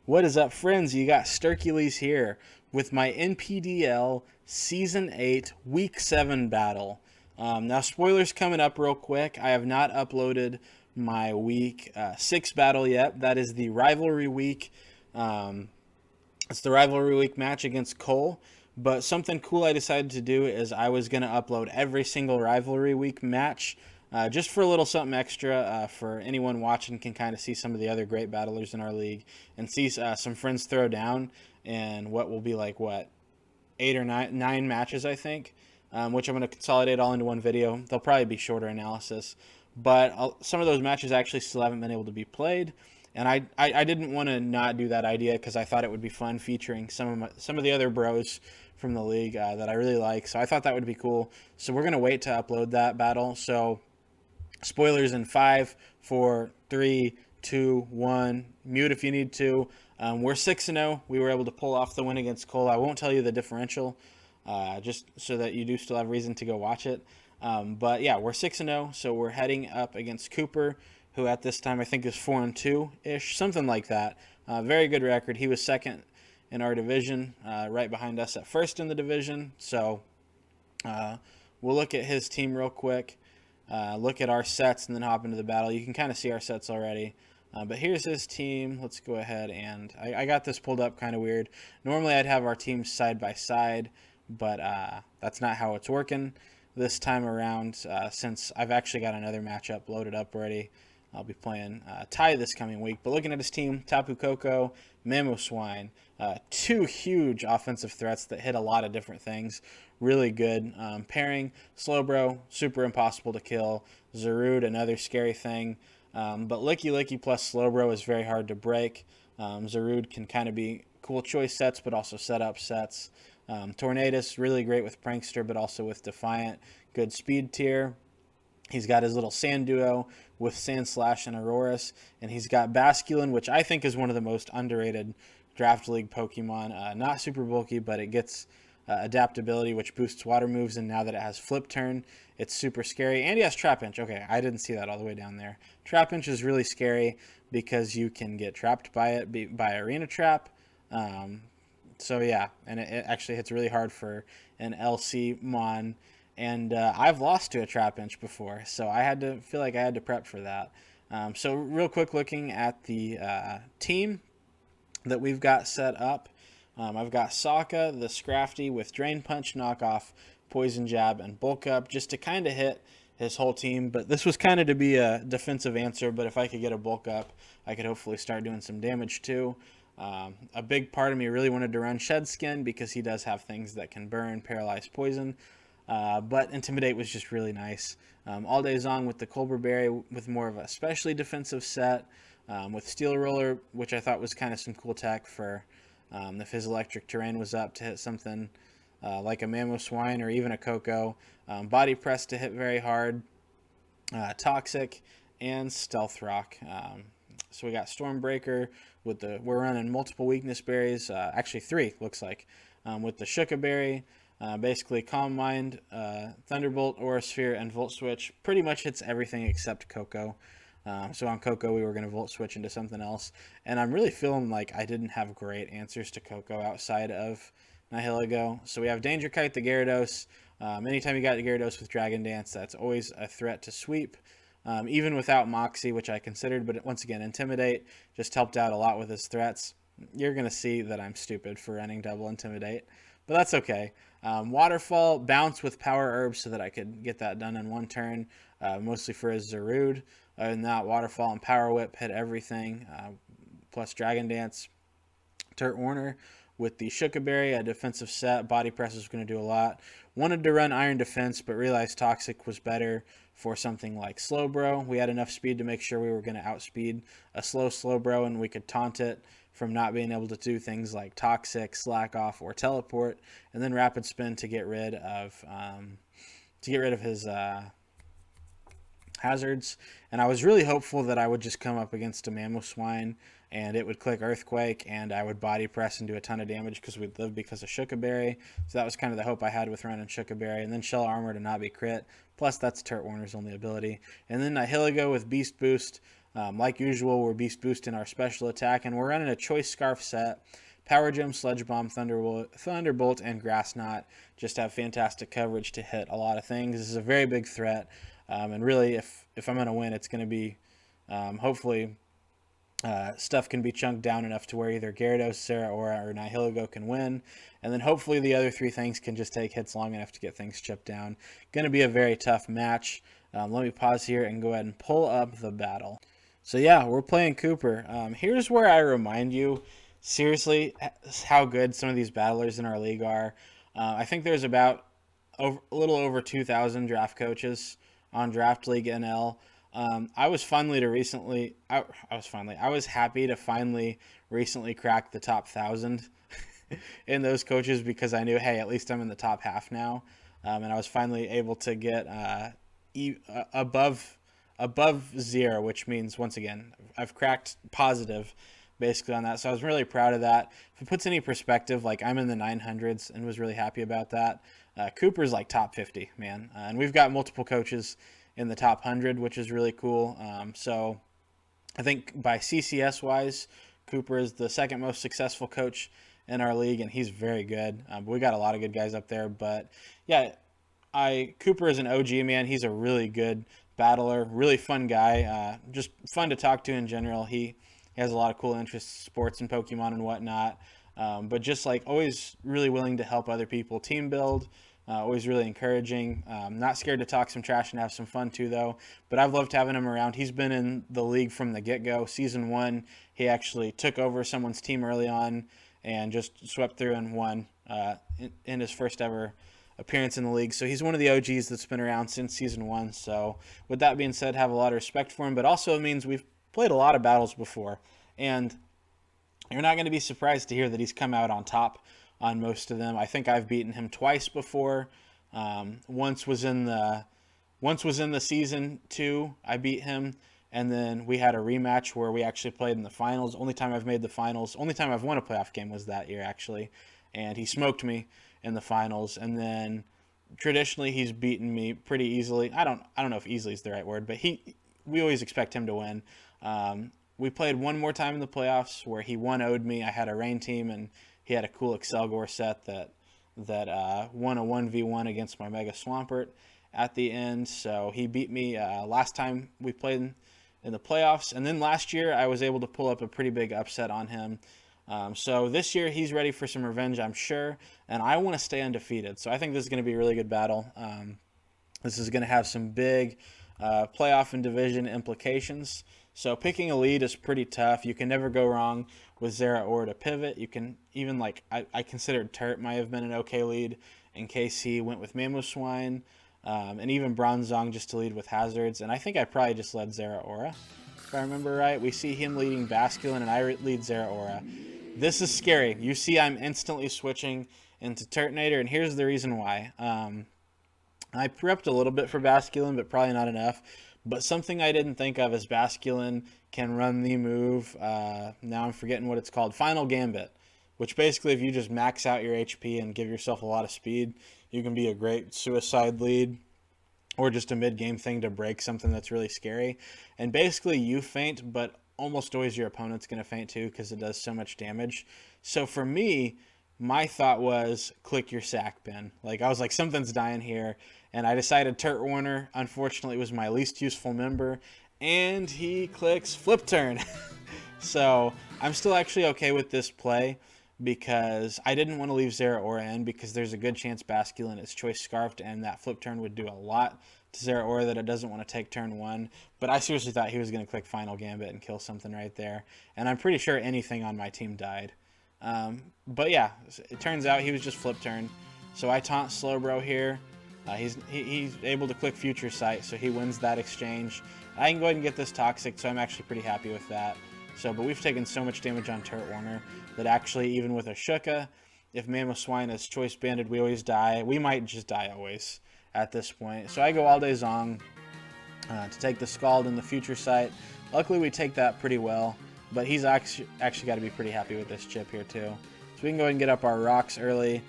What is up, friends? You got Sturkules here with my NPDL Season 8 Week 7 battle. Now, spoilers coming up real quick. I have not uploaded my Week 6 battle yet. That is the Rivalry Week. It's the Rivalry Week match against Cole. But something cool I decided to do is I was going to upload every single Rivalry Week match just for a little something extra for anyone watching can kind of see some of the other great battlers in our league and see some friends throw down in what will be like, what, 8 or 9 matches, I think, which I'm going to consolidate all into one video. They'll probably be shorter analysis. But some of those matches actually still haven't been able to be played. And I didn't want to not do that idea because I thought it would be fun featuring some of the other bros from the league that I really like. So I thought that would be cool. So we're going to wait to upload that battle. So spoilers in 5, 4, 3, 2, 1. Mute if you need to. We're 6-0. We were able to pull off the win against Cole. I won't tell you the differential, just so that you do still have reason to go watch it. But yeah, we're 6-0, so we're heading up against Cooper, who at this time I think is 4-2-ish, something like that. Very good record. He was second in our division, right behind us at first in the division. So we'll look at his team real quick, look at our sets, and then hop into the battle. You can kind of see our sets already. But here's his team. Let's go ahead and I got this pulled up kind of weird. Normally I'd have our teams side by side, but that's not how it's working this time around since I've actually got another matchup loaded up already. I'll be playing Ty this coming week. But looking at his team, Tapu Koko, Mamoswine, 2 huge offensive threats that hit a lot of different things. Really good pairing. Slowbro, super impossible to kill. Zarude, another scary thing. But Licky Licky plus Slowbro is very hard to break. Zarude can kind of be cool choice sets, but also setup sets. Tornadus, really great with Prankster, but also with Defiant. Good speed tier. He's got his little Sand Duo with Sandslash and Aurorus, and he's got Basculin, which I think is one of the most underrated Draft League Pokemon. Not super bulky, but it gets adaptability, which boosts water moves, and now that it has Flip Turn, it's super scary. And he has Trapinch. Okay, I didn't see that all the way down there. Trapinch is really scary because you can get trapped by it, by Arena Trap. So yeah, and it actually hits really hard for an LC Mon. And I've lost to a Trapinch before, so I had to feel like I had to prep for that. So real quick, looking at the team that we've got set up, I've got Sokka, the Scrafty with Drain Punch, Knockoff, Poison Jab, and Bulk Up, just to kind of hit his whole team. But this was kind of to be a defensive answer, but if I could get a Bulk Up, I could hopefully start doing some damage too. A big part of me really wanted to run Shed Skin because he does have things that can burn, paralyze, poison. But Intimidate was just really nice. All Day Zong with the Colbur Berry with more of a specially defensive set, with Steel Roller, which I thought was kind of some cool tech for if his electric terrain was up to hit something like a Mamoswine or even a Koko. Body Press to hit very hard, Toxic, and Stealth Rock. So we got Stormbreaker with we're running multiple weakness berries, actually 3 looks like, with the Shuca Berry. Basically, Calm Mind, Thunderbolt, Aura Sphere, and Volt Switch pretty much hits everything except Koko. So on Koko, we were going to Volt Switch into something else. And I'm really feeling like I didn't have great answers to Koko outside of Nihilego. So we have Danger Kite, the Gyarados. Anytime you got the Gyarados with Dragon Dance, that's always a threat to sweep. Even without Moxie, which I considered, but once again, Intimidate just helped out a lot with his threats. You're going to see that I'm stupid for running double Intimidate, but that's okay. Waterfall, Bounce with Power Herbs so that I could get that done in one turn, mostly for his Zarude. And that Waterfall and Power Whip hit everything, plus Dragon Dance. Turt Warner with the Shuca Berry, a defensive set. Body Press is going to do a lot. Wanted to run Iron Defense, but realized Toxic was better for something like Slowbro. We had enough speed to make sure we were going to outspeed a slow Slowbro, and we could taunt it from not being able to do things like Toxic, Slack Off, or Teleport, and then Rapid Spin to get rid of his hazards. And I was really hopeful that I would just come up against a Mamoswine and it would click Earthquake and I would Body Press and do a ton of damage because we'd live because of Shuca Berry. So that was kind of the hope I had with running Shuca Berry. And then Shell Armor to not be crit. Plus that's Turt Warner's only ability. And then Nihilego with Beast Boost. Like usual, we're beast boosting our special attack, and we're running a choice scarf set. Power Gem, Sludge Bomb, Thunderbolt, and Grass Knot just have fantastic coverage to hit a lot of things. This is a very big threat, and really, if I'm going to win, it's going to be hopefully stuff can be chunked down enough to where either Gyarados, Zeraora, or Nihilego can win, and then hopefully the other three things can just take hits long enough to get things chipped down. Going to be a very tough match. Let me pause here and go ahead and pull up the battle. So yeah, we're playing Cooper. Here's where I remind you, seriously, how good some of these battlers in our league are. I think there's about a little over 2,000 draft coaches on Draft League NL. I was happy to finally recently crack the top 1,000 in those coaches, because I knew, hey, at least I'm in the top half now. And I was finally able to get above 0, which means, once again, I've cracked positive basically on that. So I was really proud of that. If it puts any perspective, like, I'm in the 900s and was really happy about that. Cooper's like top 50, man. And we've got multiple coaches in the top 100, which is really cool. So I think by CCS wise, Cooper is the second most successful coach in our league, and he's very good. But we got a lot of good guys up there. But yeah, Cooper is an OG, man. He's a really good battler, really fun guy, just fun to talk to in general. He has a lot of cool interests, sports and Pokemon and whatnot, but just like always really willing to help other people team build, always really encouraging, not scared to talk some trash and have some fun too, though. But I've loved having him around. He's been in the league from the get-go. Season 1, he actually took over someone's team early on and just swept through and won in his first ever appearance in the league. So he's one of the OGs that's been around since Season 1. So with that being said, have a lot of respect for him, but also it means we've played a lot of battles before, and you're not going to be surprised to hear that he's come out on top on most of them. I think I've beaten him twice before. Once was in the Season 2, I beat him, and then we had a rematch where we actually played in the finals. Only time I've made the finals, only time I've won a playoff game was that year, actually, and he smoked me in the finals. And then traditionally he's beaten me pretty easily. I don't know if easily is the right word, but we always expect him to win. We played one more time in the playoffs where he 1-0'd me. I had a rain team, and he had a cool Excelgor set that won a 1v1 against my Mega Swampert at the end. So he beat me last time we played in the playoffs. And then last year I was able to pull up a pretty big upset on him. So this year he's ready for some revenge, I'm sure, and I want to stay undefeated. So I think this is going to be a really good battle. This is going to have some big playoff and division implications. So picking a lead is pretty tough. You can never go wrong with Zeraora to pivot. You can even, I considered Turt might have been an okay lead in case he went with Mamoswine, and even Bronzong just to lead with hazards. And I think I probably just led Zeraora, if I remember right. We see him leading Basculin, and I lead Zeraora. This is scary. You see I'm instantly switching into Turtonator, and here's the reason why. I prepped a little bit for Basculin, but probably not enough. But something I didn't think of is Basculin can run the move, now I'm forgetting what it's called, Final Gambit, which basically if you just max out your HP and give yourself a lot of speed, you can be a great suicide lead or just a mid-game thing to break something that's really scary. And basically you faint, but almost always your opponent's going to faint too because it does so much damage. So for me, my thought was click your sack bin. Like, I was like, something's dying here. And I decided Turt Warner, unfortunately, was my least useful member. And he clicks Flip Turn. So I'm still actually okay with this play because I didn't want to leave Zeraora in because there's a good chance Basculin is Choice Scarfed and that Flip Turn would do a lot to Zeraora that it doesn't want to take turn 1. But I seriously thought he was going to click Final Gambit and kill something right there. And I'm pretty sure anything on my team died. But yeah, it turns out he was just Flip Turn. So I taunt Slowbro here. He's able to click Future Sight, so he wins that exchange. I can go ahead and get this Toxic, so I'm actually pretty happy with that. But we've taken so much damage on Turt Warner that actually, even with a Shuca, if Mamoswine is Choice Banded, we always die. We might just die always at this point. So I go All Day Zong to take the Scald and the Future Sight. Luckily, we take that pretty well, but he's actually got to be pretty happy with this chip here, too. So we can go ahead and get up our rocks early.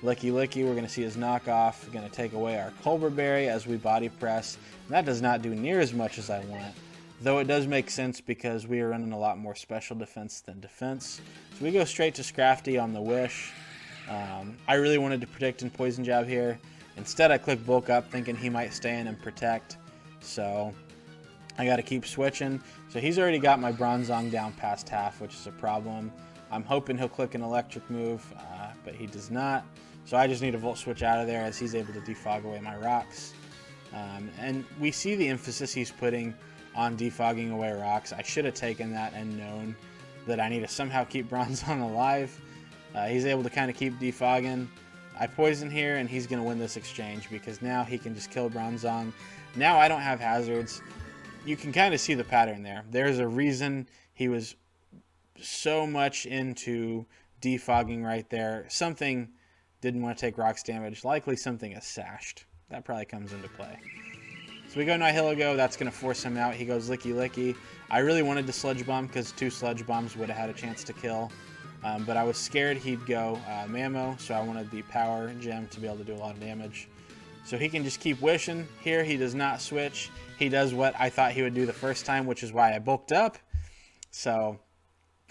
Licky Licky, we're going to see his knockoff. We're going to take away our Culver Berry as we body press. And that does not do near as much as I want. though it does make sense because we are running a lot more special defense than defense. So we go straight to Scrafty on the Wish. I really wanted to predict and Poison Jab here. Instead, I click Bulk Up thinking he might stay in and protect. So I got to keep switching. So he's already got my Bronzong down past half, which is a problem. I'm hoping he'll click an electric move, but he does not. So I just need a Volt Switch out of there as he's able to defog away my rocks. And we see the emphasis he's putting on defogging away rocks. I should have taken that and known that I need to somehow keep Bronzong alive. He's able to kind of keep defogging. I poison here, and he's going to win this exchange because now he can just kill Bronzong. Now I don't have hazards. You can kind of see the pattern there. There's a reason he was so much into defogging right there. Something didn't want to take rocks damage. Likely something is sashed. That probably comes into play. So we go Nihilego. That's going to force him out. He goes Licky Licky. I really wanted to Sludge Bomb because 2 Sludge Bombs would have had a chance to kill. But I was scared he'd go Mammo, so I wanted the Power Gem to be able to do a lot of damage. So he can just keep wishing. Here he does not switch. He does what I thought he would do the first time, which is why I bulked up. So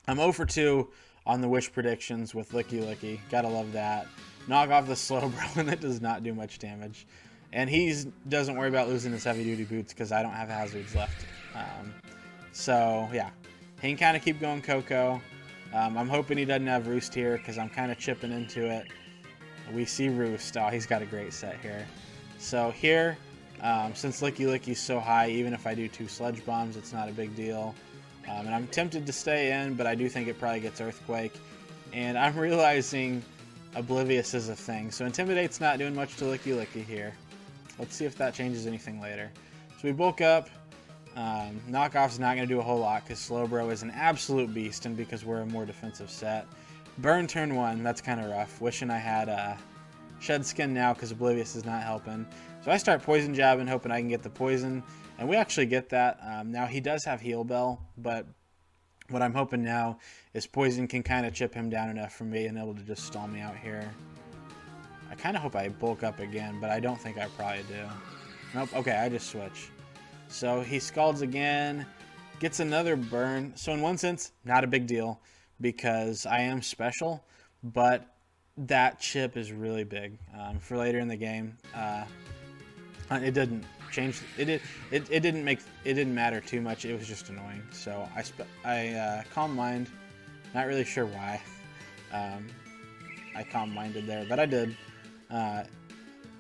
I'm 0 for 2 on the wish predictions with Licky Licky. Gotta love that. Knock off the Slowbro, and that does not do much damage. And he doesn't worry about losing his heavy duty boots because I don't have hazards left. So yeah, he can kind of keep going Coco. I'm hoping he doesn't have Roost here because I'm kind of chipping into it. We see Roost. Oh, he's got a great set here. So here, since Licky Licky's so high, even if I do 2 Sludge Bombs, it's not a big deal. And I'm tempted to stay in, but I do think it probably gets Earthquake. And I'm realizing Oblivious is a thing. So Intimidate's not doing much to Licky Licky here. Let's see if that changes anything later. So we bulk up. Knockoff's not going to do a whole lot because Slowbro is an absolute beast, and because we're a more defensive set. Burn turn 1, that's kind of rough. Wishing I had Shed Skin now because Oblivious is not helping. So I start Poison Jabbing, hoping I can get the poison, and we actually get that. Now he does have Heal Bell, but what I'm hoping now is Poison can kind of chip him down enough for me and able to just stall me out here. I kind of hope I bulk up again, but I don't think I probably do. Nope, okay, I just switch. So he Scalds again, gets another burn. So in one sense, not a big deal because I am special, but that chip is really big for later in the game. It didn't change. It didn't matter too much. It was just annoying. So I Calm Mind. Not really sure why I Calm Minded there, but I did.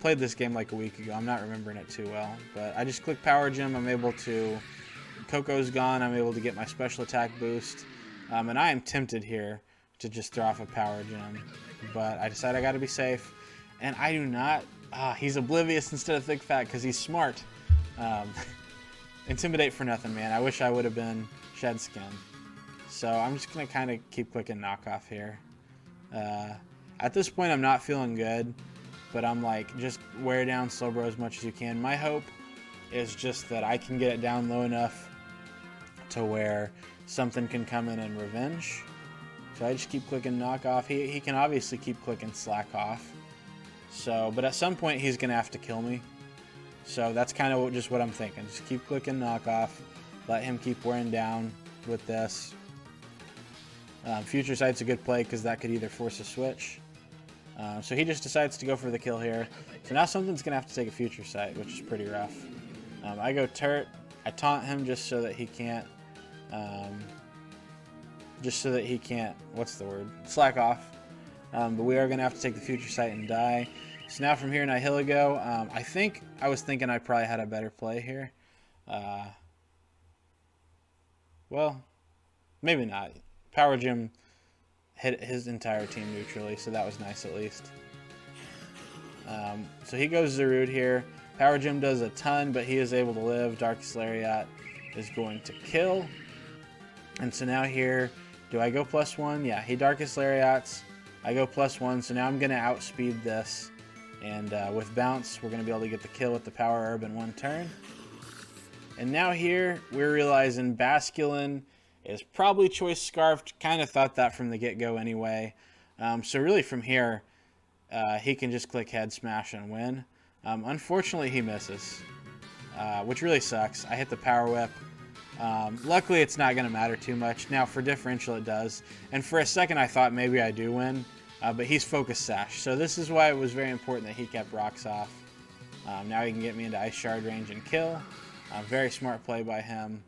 Played this game like a week ago. I'm not remembering it too well, but I just click Power Gem. I'm able to. Coco's gone. I'm able to get my special attack boost, and I am tempted here to just throw off a Power Gem, but I decide I got to be safe, and I do not. He's Oblivious instead of Thick Fat because he's smart. Intimidate for nothing, man. I wish I would have been Shed Skin. So I'm just gonna kind of keep clicking Knockoff here. At this point, I'm not feeling good. But I'm like, just wear down Slowbro as much as you can. My hope is just that I can get it down low enough to where something can come in and revenge. So I just keep clicking Knock Off. He can obviously keep clicking Slack Off. So, but at some point he's going to have to kill me. So that's kind of just what I'm thinking. Just keep clicking Knock Off. Let him keep wearing down with this. Future Sight's a good play because that could either force a switch. So he just decides to go for the kill here. So now something's going to have to take a Future Sight, which is pretty rough. I go Turt. I taunt him just so that he can't... what's the word? Slack off. But we are going to have to take the Future Sight and die. So now from here, Nihilego. I was thinking I probably had a better play here. Well, maybe not. Power Gem hit his entire team neutrally, so that was nice at least. So he goes Zarude here. Power Gem does a ton, but he is able to live. Darkest Lariat is going to kill. And so now here, do I go +1? Yeah, he Darkest Lariats. I go +1, so now I'm going to outspeed this. And with Bounce, we're going to be able to get the kill with the Power Herb in 1 turn. And now here, we're realizing Basculin is probably Choice Scarfed. Kind of thought that from the get-go anyway. So really from here, he can just click Head Smash and win. Unfortunately, he misses, which really sucks. I hit the Power Whip. Luckily, it's not going to matter too much. Now, for differential, it does. And for a second, I thought maybe I do win, but he's focused Sash. So this is why it was very important that he kept rocks off. Now he can get me into Ice Shard range and kill. Very smart play by him.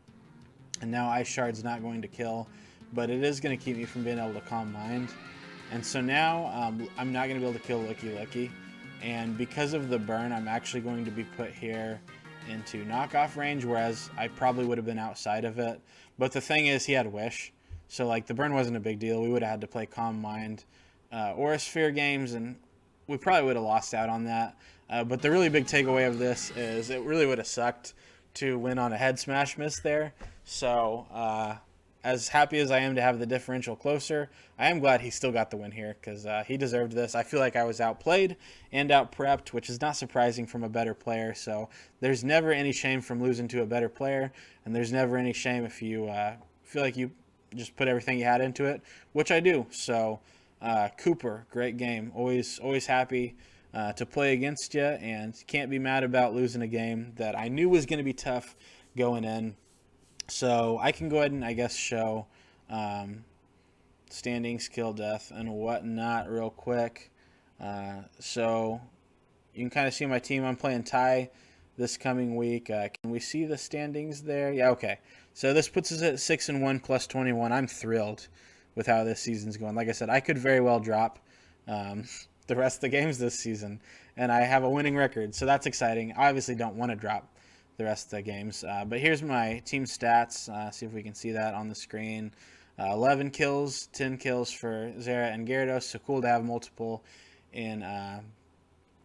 And now Ice Shard's not going to kill, but it is going to keep me from being able to Calm Mind. And so now I'm not going to be able to kill Licky. And because of the burn, I'm actually going to be put here into knockoff range, whereas I probably would have been outside of it. But the thing is, he had Wish, so like the burn wasn't a big deal. We would have had to play Calm Mind or Sphere games, and we probably would have lost out on that. But the really big takeaway of this is it really would have sucked to win on a head smash miss there. So as happy as I am to have the differential closer, I am glad he still got the win here because he deserved this. I feel like I was outplayed and outprepped, which is not surprising from a better player. So there's never any shame from losing to a better player, and there's never any shame if you feel like you just put everything you had into it, which I do. So Cooper, great game. Always happy to play against you, and can't be mad about losing a game that I knew was going to be tough going in. So I can go ahead and, I guess, show standings, kill death, and whatnot real quick. So you can kind of see my team. I'm playing Ty this coming week. Can we see the standings there? Yeah, okay. So this puts us at 6-1 plus 21. I'm thrilled with how this season's going. Like I said, I could very well drop the rest of the games this season, and I have a winning record, so that's exciting. I obviously don't want to drop the rest of the games. But here's my team stats. See if we can see that on the screen. 11 kills, 10 kills for Zera and Gyarados. So cool to have multiple in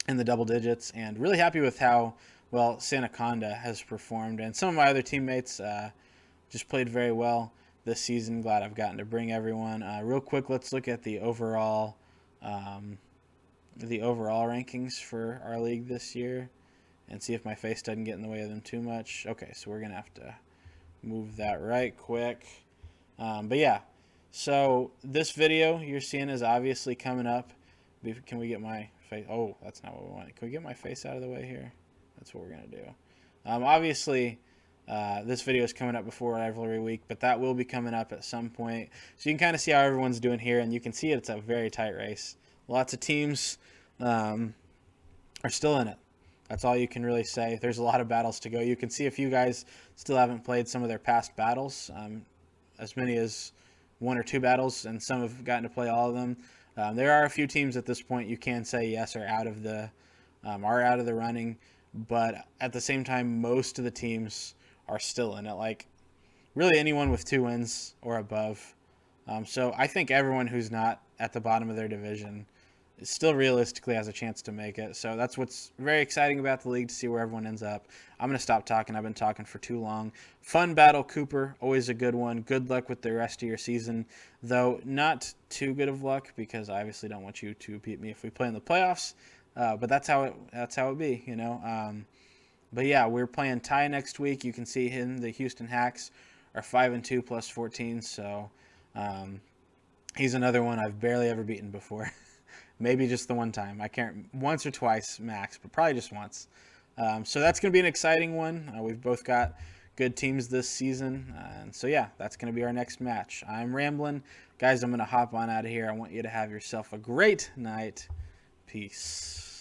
the double digits. And really happy with how well Santaconda has performed. And some of my other teammates just played very well this season. Glad I've gotten to bring everyone. Real quick, let's look at the overall rankings for our league this year and see if my face doesn't get in the way of them too much. Okay, so we're going to have to move that right quick. But yeah, so this video you're seeing is obviously coming up. Can we get my face? Oh, that's not what we want. Can we get my face out of the way here? That's what we're going to do. Obviously, this video is coming up before Rivalry Week, but that will be coming up at some point. So you can kind of see how everyone's doing here, and you can see it's a very tight race. Lots of teams are still in it. That's all you can really say. There's a lot of battles to go. You can see a few guys still haven't played some of their past battles, as many as 1 or 2 battles, and some have gotten to play all of them. There are a few teams at this point you can say yes are out of the running, but at the same time, most of the teams are still in it. Like really anyone with 2 wins or above. So I think everyone who's not at the bottom of their division still realistically has a chance to make it. So that's what's very exciting about the league, to see where everyone ends up. I'm going to stop talking. I've been talking for too long. Fun battle, Cooper. Always a good one. Good luck with the rest of your season, though not too good of luck because I obviously don't want you to beat me if we play in the playoffs. But that's how it be, you know. But yeah, we're playing Ty next week. You can see him. The Houston Hacks are 5-2 plus 14. So he's another one I've barely ever beaten before. Maybe just the one time. I can't, once or twice max, but probably just once. So that's going to be an exciting one. We've both got good teams this season. And so, yeah, that's going to be our next match. I'm rambling. Guys, I'm going to hop on out of here. I want you to have yourself a great night. Peace.